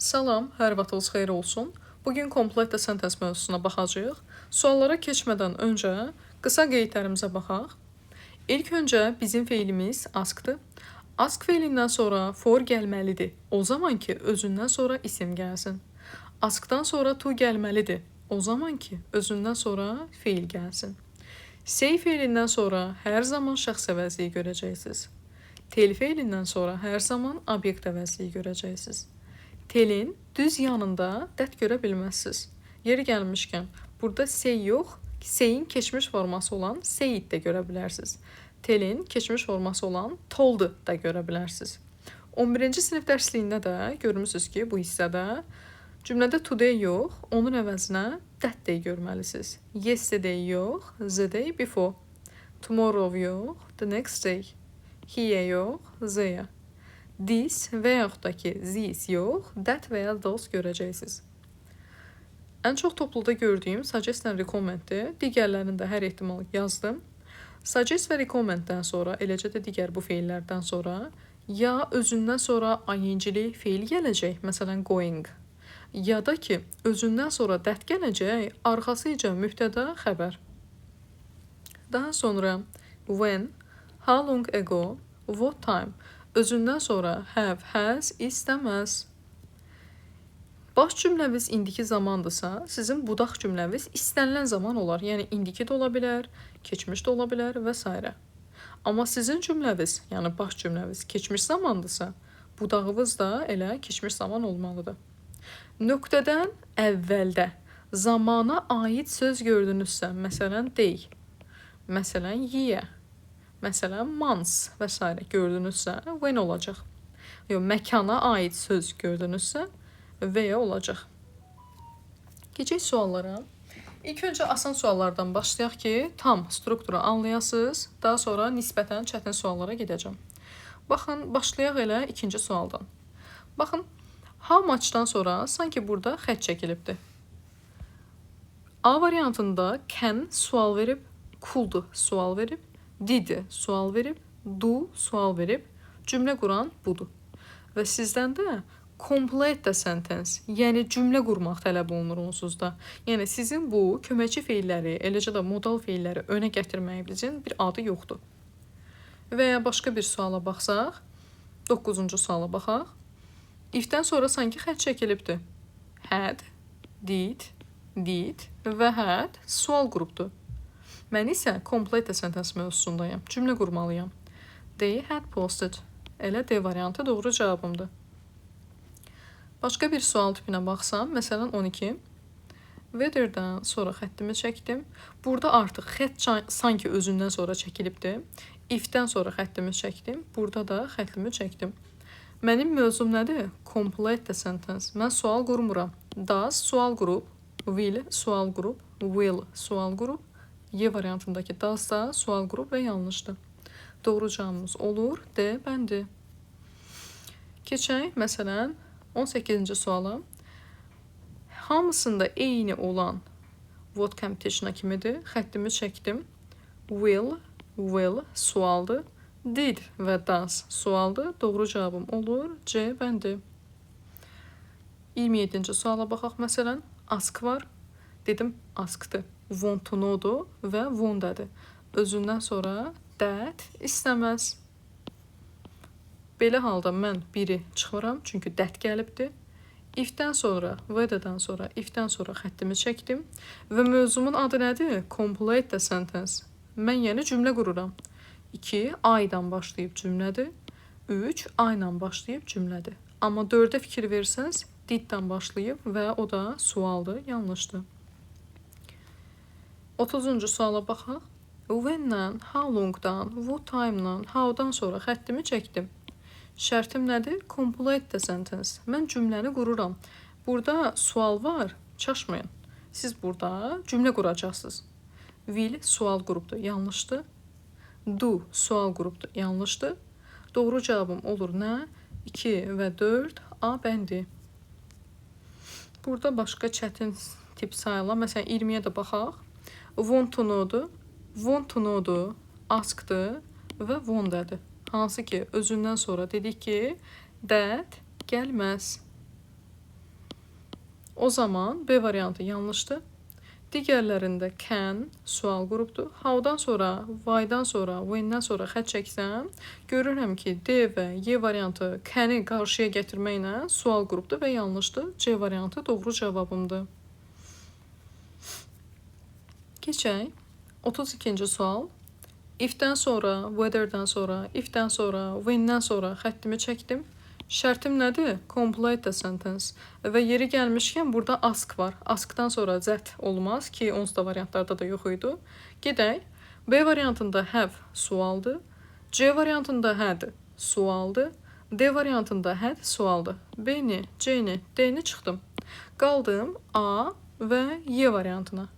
Salam, hər vaxtınız xeyir olsun. Bugün komplekt sentence mövzusuna baxacağıq. Suallara keçmədən öncə qısa qeydlərimizə baxaq. İlk öncə bizim feilimiz askdır. Ask feilindən sonra for gəlməlidir. O zaman ki, özündən sonra isim gəlsin. Askdan sonra to gəlməlidir. O zaman ki, özündən sonra feil gəlsin. Say feilindən sonra hər zaman şəxs əvəzliyi görəcəksiniz. Tell feilindən sonra hər zaman obyekt əvəzliyi görəcəksiniz. Telin düz yanında dət görə bilməzsiniz. Yeri gəlmişkən, burada say yox, say'in keçmiş forması olan said də görə bilərsiniz. Telin keçmiş forması olan told da görə bilərsiniz. 11-ci sinif dərsliyində də görmüsünüz ki, bu hissədə cümlədə today yox, onun əvəzinə that day görməlisiniz. Yesterday yox, the day before. Tomorrow yox, the next day. Here yox, there. This və yaxud da ki, this yox, that və ya those görəcəksiniz. Ən çox topluda gördüyüm suggest and recommenddir. Digərlərini də hər ehtimal yazdım. Suggest və recommenddən sonra, eləcə də digər bu feillərdən sonra ya özündən sonra ing-li feil gələcək, məsələn going. Ya da ki, özündən sonra that gələcək, arxasıca mübtəda xəbər. Daha sonra when, how long ago, what time. Özündən sonra have, has, istəməz. Baş cümləviz indiki zamandırsa, sizin budaq cümləviz istənilən zaman olar. Yəni indiki də ola bilər, keçmiş də ola bilər və s. Amma sizin cümləviz, yəni baş cümləviz keçmiş zamandırsa, budağınız da elə keçmiş zaman olmalıdır. Nöqtədən əvvəldə zamana aid söz gördünüzsə, məsələn day, məsələn year, məsələn months və s. gördünüzsə, when olacaq. Yox, məkana aid söz gördünüzsə, və olacaq. Keçək suallara. İlk öncə asan suallardan başlayaq ki, tam strukturu anlayasınız. Daha sonra nisbətən çətin suallara gedəcəm. Baxın, başlayaq elə ikinci sualdan. Baxın, how much-dan sonra sanki burada xətt çəkilibdir. A variantında can sual verib, could sual verib, did sual verib, do sual verib, cümlə quran budur. Və sizdən də complete sentence, yəni cümlə qurmaq tələb olunur onsuz da. Yəni sizin bu köməkçi feilləri, eləcə də modal feilləri önə gətirməyinizin bir adı yoxdur. Və ya başqa bir suala baxsaq, 9-cu suala baxaq. If-dən sonra sanki xətt çəkilibdir. Had, did və had sual qrupdur. Mən isə complete sentence mövzusundayım. Cümlə qurmalıyam. They had posted. Elə D variantı doğru cavabımdır. Başqa bir sual tipinə baxsam, məsələn 12. Whether-dən sonra xəttimi çəkdim. Burada artıq xətt sanki özündən sonra çəkilibdir. If-dən sonra xəttimi çəkdim. Burada da xəttimi çəkdim. Mənim mövzum nədir? Complete sentence. Mən sual qurmuram. Does sual qrup, will sual qrup, will sual qrup, Y variantındakı does da sual qrup və yanlışdır. Doğru cavabımız olur D bəndi. Keçək, məsələn 18-ci suala. Hamısında eyni olan what competition-a kimidir? Xəttimi çəkdim. Will sualdır. Did və does sualdır. Doğru cavabım olur C bəndi. 27-ci suala baxaq, məsələn. Ask var. Dedim askdır. Want to know-dur və won't-dədir. Özündən sonra that istəməz. Belə halda mən biri çıxıram, çünki that gəlibdir. If-dən sonra, whether-dən sonra, if-dən sonra xəttimi çəkdim. Və mövzumun adı nədir? Complete sentence. Mən yəni cümlə qururam. 2 I-dan başlayıb cümlədir. 3 I-la başlayıb cümlədir. Amma 4-ə fikir versəniz, did-dən başlayıb və o da sualdır, yanlışdır. 30-cu suala baxaq. When-dən, how long-dan, what time-dan, how-dan sonra xəttimi çəkdim. Şərtim nədir? Complete sentence. Mən cümləni qururam. Burada sual var, çaşmayın. Siz burada cümlə quracaqsınız. Will sual qrupdur, yanlışdır. Do sual qrupdur, yanlışdır. Doğru cavabım olur nə? 2 və 4 A bəndi. Burada başqa çətin tip sayılar. Məsələn 20-yə də baxaq. Want to know-dur. Want to know-dur, askdır və won't-dədir. Hansı ki, özündən sonra dedik ki, that gəlməz. O zaman B variantı yanlışdır. Digərlərində can sual qrupdur. How-dan sonra, why-dan sonra, when-dən sonra xətt çəksəm, görürəm ki, D və Y variantı can-i qarşıya gətirməklə sual qrupdur və yanlışdır. C variantı doğru cavabımdır. Keçək. 32-ci sual. If-dən sonra, whether-dən sonra, if-dən sonra, when-dən sonra xəttimi çəkdim. Şərtim nədir? Complete the sentence. Və yeri gəlmişkən burada ask var. Askdan sonra that olmaz ki, onsuz da variantlarda da yox idi. Gedək. B variantında have sualdır. C variantında had sualdır. D variantında had sualdır. B-ni, C-ni, D-ni çıxdım. Qaldım A və Y variantına.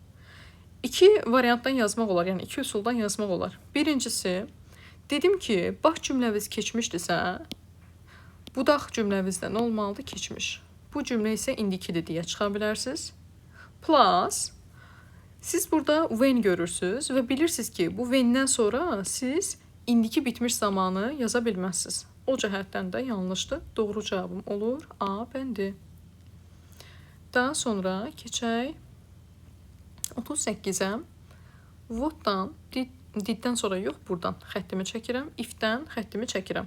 İki variantdan yazmaq olar, yəni iki üsuldan yazmaq olar. Birincisi, dedim ki, baş cümləviz keçmişdirsə, budaq cümləvizdə nə olmalıdır? Keçmiş. Bu cümlə isə indikidir deyə çıxa bilərsiniz. Plus, siz burada when görürsünüz və bilirsiniz ki, bu when-dən sonra siz indiki bitmiş zamanı yaza bilməzsiniz. O cəhətdən də yanlışdır. Doğru cavabım olur A bəndi. Daha sonra keçək 38-ə. What-dan, did-dən sonra yox, buradan xəttimi çəkirəm. If-dən xəttimi çəkirəm.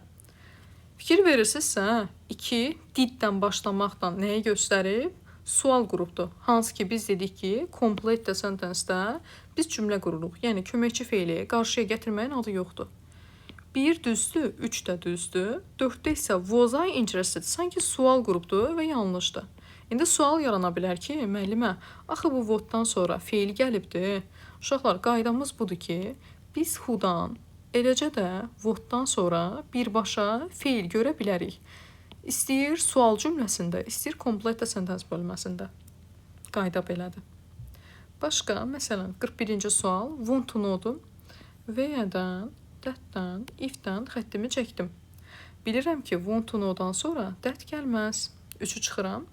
Fikir verirsinizsə, 2 did-dən başlamaqla nəyi göstərib? Sual qrupdur. Hansı ki, biz dedik ki, complete the sentence-də biz cümlə qururuq. Yəni, köməkçi feili qarşıya gətirməyin adı yoxdur. 1 düzdür, 3 də düzdür. 4-də isə was I interested? Sanki sual qrupdur və yanlışdır. İndi sual yarana bilər ki, müəllimə, axı bu what-dan sonra feil gəlibdir. Uşaqlar, qaydamız budur ki, biz who-dan, eləcə də what-dan sonra birbaşa feil görə bilərik. İstəyir sual cümləsində, istəyir complete sentence bölməsində. Qayda belədir. Başqa, məsələn, 41-ci sual, want to know-dur. Where-dən, that-dən, if-dən xəttimi çəkdim. Bilirəm ki, want to know-dan sonra that gəlməz. 3-ü çıxıram.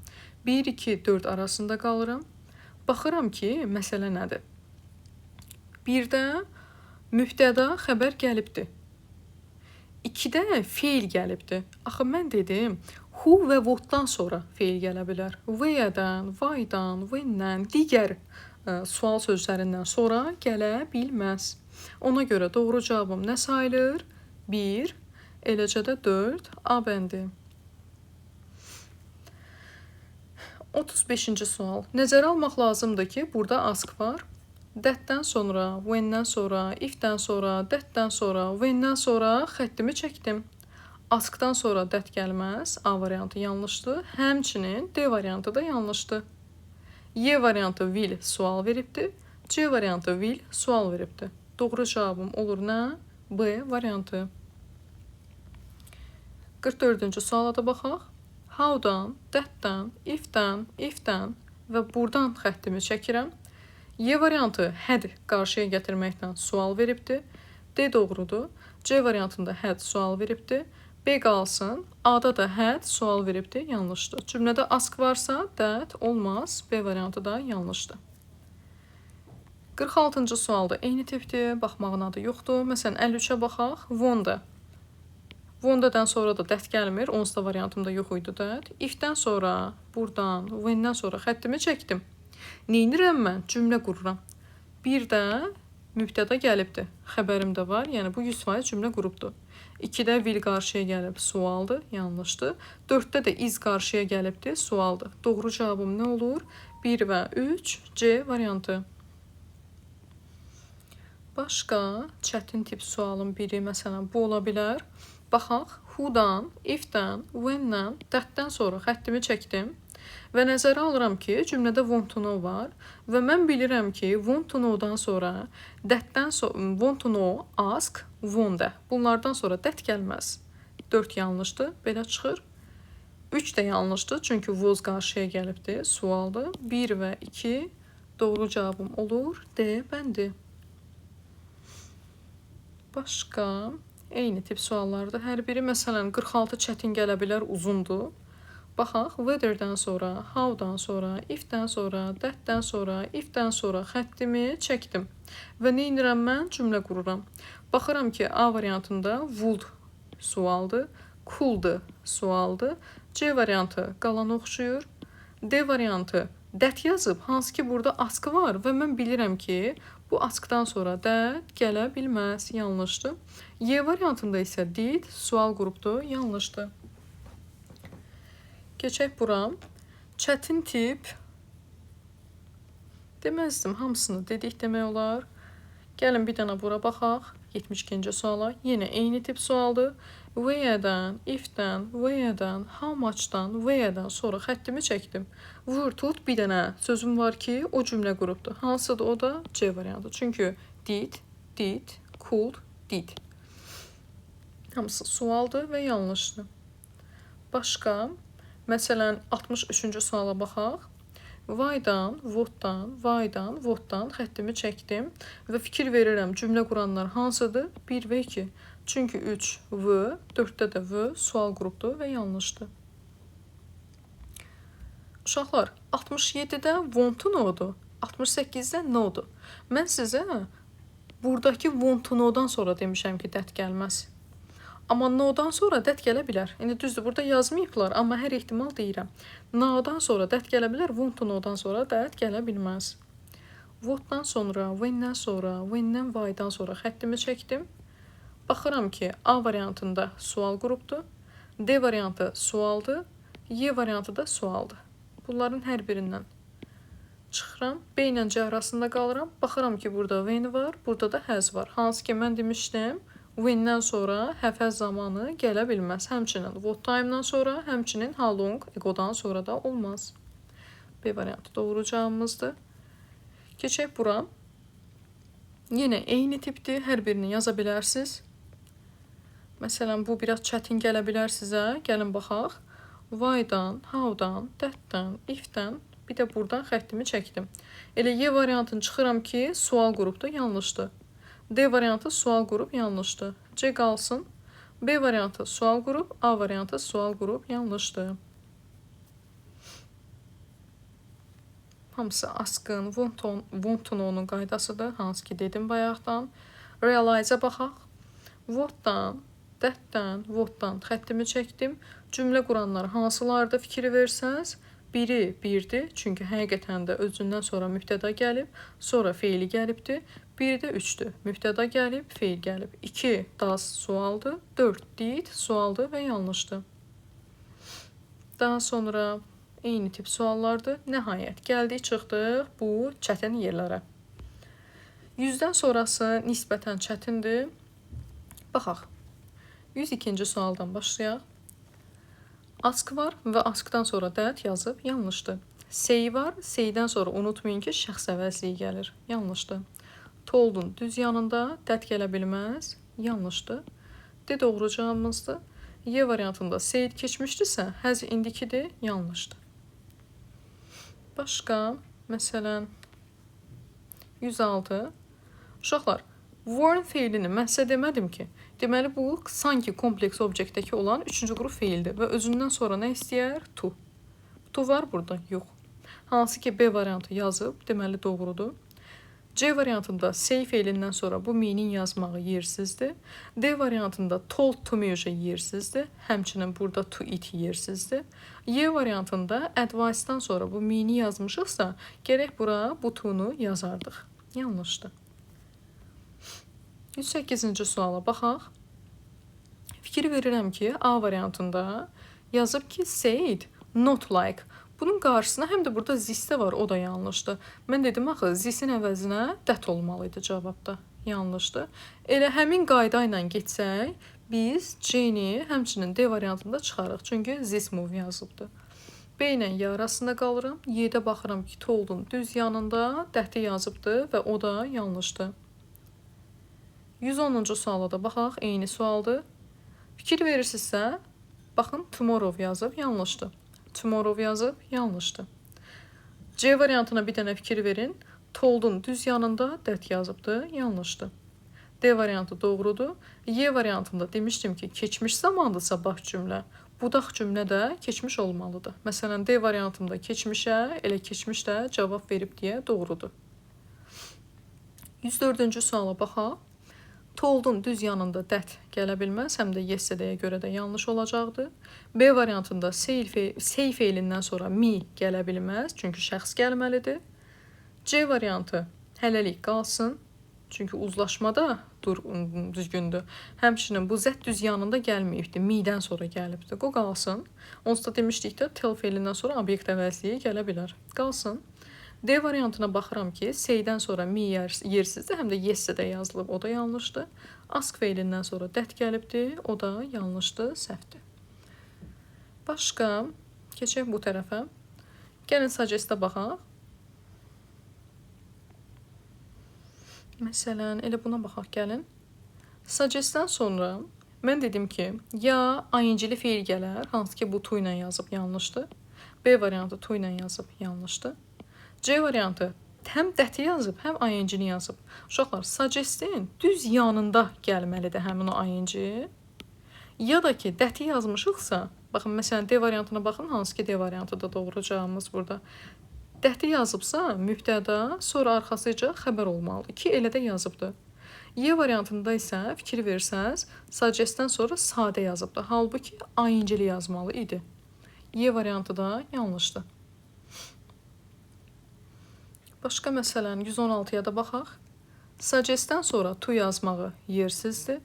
1, 2, 4 arasında qalıram. Baxıram ki, məsələ nədir? 1-də mübtəda xəbər gəlibdir. 2-də feil gəlibdir. Axı, mən dedim, who və what-dan sonra feil gələ bilər. Where-dən, why-dan, when-dən, digər sual sözlərindən sonra gələ bilməz. Ona görə doğru cavabım nə sayılır? 1, eləcə də 4, A bəndi. 35-ci sual. Nəzərə almaq lazımdır ki, burada ask var. That-dən sonra, when-dən sonra, if-dən sonra, that-dən sonra, when-dən sonra xəttimi çəkdim. Ask-dan sonra that gəlməz. A variantı yanlışdır. Həmçinin D variantı da yanlışdır. Y variantı will sual veribdir. C variantı will sual veribdir. Doğru cavabım olur nə? B variantı. 44-cü suala da baxaq. How-dan, that-dən, if-dən və buradan xəttimi çəkirəm. Y variantı had qarşıya gətirməkdən sual veribdir. D doğrudur. C variantında had sual veribdir. B qalsın. A-da da had sual veribdir. Yanlışdır. Cümlədə ask varsa that olmaz. B variantı da yanlışdır. 46-cı sualda eyni tipdir. Baxmağın adı yoxdur. Məsələn, 53-ə baxaq. Won-da. Won-dadan sonra da that gəlmir. Onsuz da variantımda yox idi that. If-dən sonra, buradan, when-dən sonra xəttimi çəkdim. Neynirəm mən? Cümlə qururam. Bir də mübtəda gəlibdir. Xəbərim də var. Yəni, bu 100% cümlə qurubdur. 2-də will qarşıya gəlib, sualdır. Yanlışdır. 4-də də is qarşıya gəlibdir. Sualdır. Doğru cavabım nə olur? 1 və 3, C variantı. Başqa çətin tip sualın biri, məsələn, bu ola bilər. Baxaq, who-dan, if-dən, when-dən, that-dən sonra xəttimi çəkdim və nəzərə alıram ki, cümlədə want to know var və mən bilirəm ki, want to know-dan sonra, that-dən sonra, want to know, ask, want-da. Bunlardan sonra that gəlməz. 4 yanlışdır, belə çıxır. 3 də yanlışdır, çünki was qarşıya gəlibdir, sualdır. 1 və 2 doğru cavabım olur, D bəndi. Başqa eyni tip suallardır. Hər biri, məsələn, 46 çətin gələ bilər, uzundur. Baxaq, whether-dən sonra, how-dan sonra, if-dən sonra, that-dən sonra, if-dən sonra xəttimi çəkdim. Və nə edirəm mən? Cümlə qururam. Baxıram ki, A variantında would sualdır, could sualdır. C variantı qalan oxşuyur. D variantı dət yazıb, hansı ki burada askı var və mən bilirəm ki, bu askdan sonra dət gələ bilməz, yanlışdır. Y variantında isə did sual qrupdur, yanlışdır. Keçək bura. Çətin tip deməzdim, hamısını dedik demək olar. Gəlin bir dənə bura baxaq. 72-ci suala. Yenə eyni tip sualdır. Where-dən, if-dən, where-dən, how much-dan, where-dən sonra xəttimi çəkdim. Vur, tut, bir dənə sözüm var ki, o cümlə qrupdur. Hansıdır o da? C variantı. Çünki did, could, did. Hamısı sualdır və yanlışdır. Başqa, məsələn, 63-cü suala baxaq. Why-dan, what-dan, what-dan xəttimi çəkdim və fikir verirəm cümlə quranlar hansıdır? 1 və 2. Çünki 3 v, 4-də də v sual qrupdur və yanlışdır. Uşaqlar, 67-də want to know-dur, 68-də no-dur. Mən sizə buradakı want to know-dan sonra demişəm ki, dət gəlməz. Amma no-dan sonra dət gələ bilər. İndi düzdür, burada yazmayıblar, amma hər ehtimal deyirəm. No-dan sonra dət gələ bilər, want to know-dan sonra dət gələ bilməz. What-dan sonra, when-dən sonra, when-dən why-dan sonra xəttimi çəkdim. Baxıram ki, A variantında sual qrupdur, D variantı sualdır, Y variantı da sualdır. Bunların hər birindən çıxıram, B ilə C arasında qalıram. Baxıram ki, burada when var, burada da has var. Hansı ki, mən demişdim, when-dən sonra həfəz zamanı gələ bilməz. Həmçinin what time-dan sonra, həmçinin how long, ego-dan sonra da olmaz. B variantı doğru cavabımızdır. Keçək bura. Yenə eyni tipdir, hər birini yaza bilərsiniz. Məsələn, bu biraz çətin gələ bilər sizə. Gəlin baxaq. Why-dan, how-dan, that-dan, if-dən, bir də buradan xəttimi çəkdim. Elə Y variantını çıxıram ki, sual qrupdur, yanlışdır. D variantı sual qrup, yanlışdır. C qalsın. B variantı sual qrup, A variantı sual qrup, yanlışdır. Hamısı askın, want to know-nun qaydasıdır, hansı ki dedim bayaqdan. Realize-ə baxaq. What-dan, that-dan, what-dan xəttimi çəkdim. Cümlə quranlar hansılardır fikir versəz, biri birdir, çünki həqiqətən də özündən sonra mübtəda gəlib, sonra feili gəlibdir. Biri də 3-dür, mübtəda gəlib, feil gəlib. 2 does sualdır, 4 did sualdır və yanlışdır. Daha sonra eyni tip suallardır. Nəhayət, gəldik, çıxdıq bu çətin yerlərə. 100-dən sonrası nisbətən çətindir. Baxaq. 102-ci sualdan başlayaq. Ask var və askdan sonra dət yazıb, yanlışdır. Say var, saydən sonra unutmayın ki, şəxs əvəzliyi gəlir, yanlışdır. Toldun düz yanında dət gələ bilməz, yanlışdır. D doğru cavabımızdır. Y variantında said keçmişdirsə, has indikidir, yanlışdır. Başqa, məsələn, 106. Uşaqlar, warn feilini mən sizə demədim ki, deməli bu sanki kompleks obyektdəki olan 3-cü qrup feildir və özündən sonra nə istəyər? To. To var burada? Yox. Hansı ki B variantı yazıb, deməli doğrudur. C variantında say feilindən sonra bu me'nin yazmağı yersizdir. D variantında told to me yersizdir. Həmçinin burada to it yersizdir. Y variantında advice-dan sonra bu me'ni yazmışıqsa, gərək bura bu to-nu yazardıq. Yanlışdır. 108-ci suala baxaq. Fikir verirəm ki, A variantında yazıb ki, said, not like. Bunun qarşısına həm də burada this-də var, o da yanlışdır. Mən dedim, axı, this-in əvəzinə dət olmalıydı cavabda. Yanlışdır. Elə həmin qayda ilə getsək, biz C-ni həmçinin D variantında çıxarıq. Çünki this move yazıbdır. B ilə Y arasında qalıram. Y-də baxıram ki, toldun düz yanında dəti yazıbdır və o da yanlışdır. 110-cu suala da baxaq, eyni sualdır. Fikir verirsinizsə, baxın, tomorrow yazıb, yanlışdır. Tomorrow yazıb, yanlışdır. C variantına bir dənə fikir verin. Toldun düz yanında dət yazıbdır, yanlışdır. D variantı doğrudur. Y variantında demişdim ki, keçmiş zamandırsa baş cümlə. Budaq cümlə də keçmiş olmalıdır. Məsələn, D variantında keçmişə, elə keçmiş də cavab verib deyə doğrudur. 104-cü suala baxaq. Toldun düz yanında that gələ bilməz, həm də yesterday'ə görə də yanlış olacaqdı. B variantında say feilindən sonra me gələ bilməz, çünki şəxs gəlməlidir. C variantı hələlik qalsın, çünki uzlaşmada düzgündür. Həmçinin bu z düz yanında gəlməyibdi, me-dən sonra gəlibdi. O qalsın. Onsuz da demişdik də tell feilindən sonra obyekt əvəzliyi gələ bilər. Qalsın. D variantına baxıram ki, say-dən sonra me yersizdir, həm də yesterday yazılıb, o da yanlışdır. Ask feilindən sonra that gəlibdir, o da yanlışdır, səhvdir. Başqa, keçək bu tərəfə. Gəlin suggest-ə baxaq. Məsələn, elə buna baxaq gəlin. Suggest-dən sonra mən dedim ki, ya ing-li feil gələr, hansı ki bu to ilə yazıb yanlışdır. B variantı to ilə yazıb yanlışdır. C variantı həm that-i yazıb, həm ing-ni yazıb. Uşaqlar, suggest-in düz yanında gəlməlidir həmin o ing. Ya da ki, that-i yazmışıqsa, baxın, məsələn, D variantına baxın, hansı ki D variantı da doğru cavabımız burada. That-i yazıbsa, mübtəda, sonra arxasıca xəbər olmalıdır ki, elə də yazıbdır. Y variantında isə fikir versəz, suggest-dən sonra sadə yazıbdır. Halbuki ing-li yazmalı idi. Y variantı da yanlışdır. Başqa məsələn 116-ya da baxaq. Suggest-dən sonra to yazmağı yersizdir.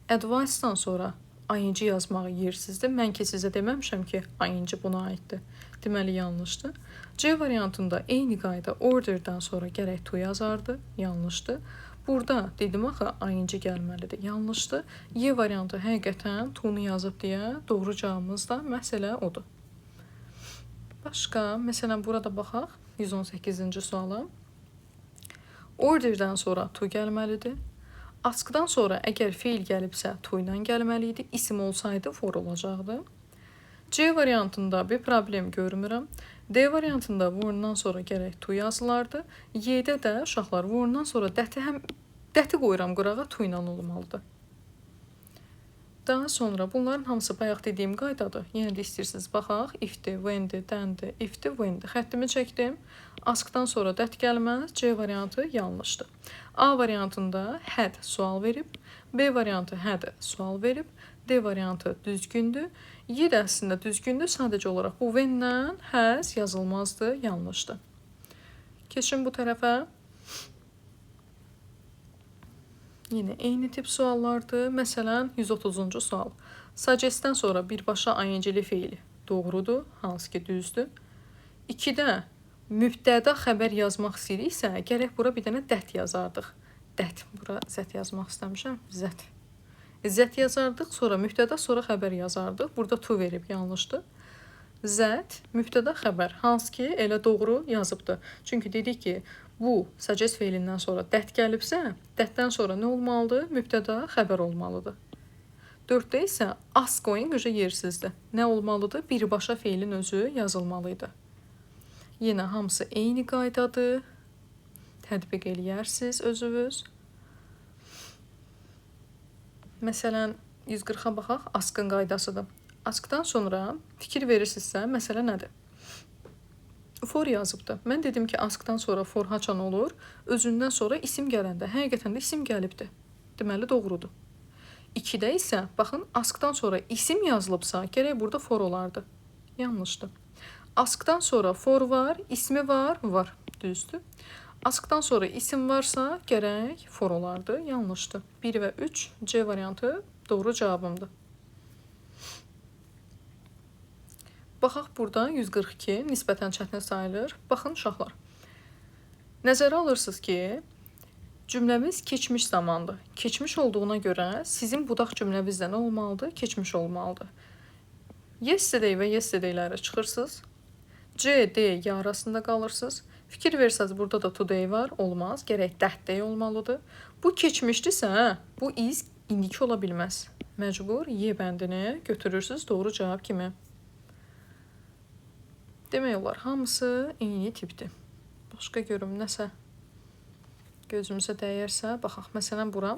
Advice-dan sonra ing yazmağı yersizdir. Mən ki sizə deməmişəm ki, ing buna aiddir. Deməli yanlışdır. C variantında eyni qayda order-dən sonra gərək to yazardı. Yanlışdır. Burada dedim axı ing gəlməlidir. Yanlışdır. Y variantı həqiqətən to-nu yazıb deyə doğru cavabımız da məsələ odur. Başqa, məsələn burada baxaq 118-ci suala. Order-dən sonra to gəlməlidir. Ask-dan sonra əgər feil gəlibsə to ilə gəlməli idi. İsim olsaydı for olacaqdı. C variantında bir problem görmürəm. D variantında were-dan sonra gərək to yazılardı. Y-də də uşaqlar were-dan sonra that-i qoyuram qırağa to ilə olmalıdır. Daha sonra bunların hamısı bayaq dediyim qaydadır. Yenə də istəyirsiniz baxaq. If-dir, when-dir, then-dir, if-dir, when-dir. Xəttimi çəkdim. Ask-dan sonra that gəlməz. C variantı yanlışdır. A variantında had sual verib. B variantı had sual verib. D variantı düzgündür. Y də əslində düzgündür. Sadəcə olaraq bu when-lə has yazılmazdı, yanlışdır. Keçin bu tərəfə. Yine eyni tip suallardır. Məsələn, 130-cu sual. Suggest-dən sonra birbaşa ing-li feili doğrudur, hansı ki düzdür. 2-də mübtəda xəbər yazmaq istəyiriksə, gərək bura bir dənə that yazardıq. That, bura z yazmaq istəmişəm, z. Z yazardıq, sonra mübtəda, sonra xəbər yazardıq. Burada to verib, yanlışdır. Z, mübtəda xəbər, hansı ki elə doğru yazıbdır. Çünki dedik ki, bu suggest feilindən sonra that gəlibsə, that-dən sonra nə olmalıdır? Mübtəda xəbər olmalıdır. 4-də isə ask going yersizdir. Nə olmalıdır? Birbaşa feilin özü yazılmalıydı. Yenə hamısı eyni qaydadır. Tətbiq eləyərsiniz özünüz. Məsələn, 140-a baxaq, askın qaydasıdır. Askdan sonra fikir verirsinizsə, məsələ nədir? For yazıbdır. Mən dedim ki, askdan sonra for haçan olur? Özündən sonra isim gələndə. Həqiqətən də isim gəlibdir. Deməli, doğrudur. 2-də isə, baxın, askdan sonra isim yazılıbsa, gərək burada for olardı. Yanlışdır. Askdan sonra for var, ismi var, var. Düzdür. Askdan sonra isim varsa, gərək for olardı. Yanlışdır. 1 və 3, C variantı doğru cavabımdır. Baxaq burada 142 nisbətən çətin sayılır. Baxın uşaqlar. Nəzərə alırsınız ki, cümləmiz keçmiş zamandır. Keçmiş olduğuna görə sizin budaq cümləmizdə nə olmalıdır? Keçmiş olmalıdır. Yesterday və yesterday'lərə çıxırsınız. C, D, Y arasında qalırsınız. Fikir versəz burada da today var, olmaz. Gərək that day olmalıdır. Bu keçmişdirsə, bu is indiki ola bilməz. Məcbur Y bəndini götürürsünüz doğru cavab kimi. Demək olar, hamısı eyni tipdir. Başqa görüm, nəsə gözümüzə dəyərsə, baxaq. Məsələn, bura.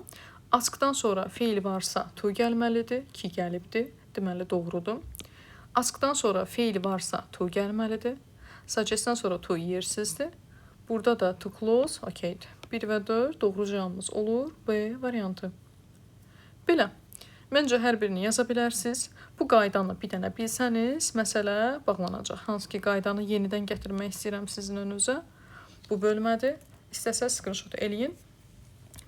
Askdan sonra feil varsa, to gəlməlidir, ki gəlibdir. Deməli, doğrudur. Askdan sonra feil varsa, to gəlməlidir. Suggestdən sonra to yersizdir. Burada da to close, okeydir. 1 və 4 doğru cavabımız olur. B variantı. Belə. Məncə hər birini yaza bilərsiniz. Bu qaydanı bir dənə bilsəniz, məsələ bağlanacaq. Hansı ki, qaydanı yenidən gətirmək istəyirəm sizin önünüzə. Bu bölmədir. İstəsəz screenshot eləyin.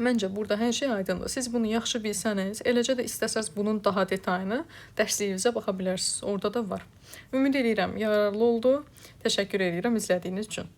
Məncə burada hər şey aydındır. Siz bunu yaxşı bilsəniz, eləcə də istəsəz bunun daha detayını dərsliyinizə baxa bilərsiniz. Orada da var. Ümid edirəm yararlı oldu. Təşəkkür edirəm izlədiyiniz üçün.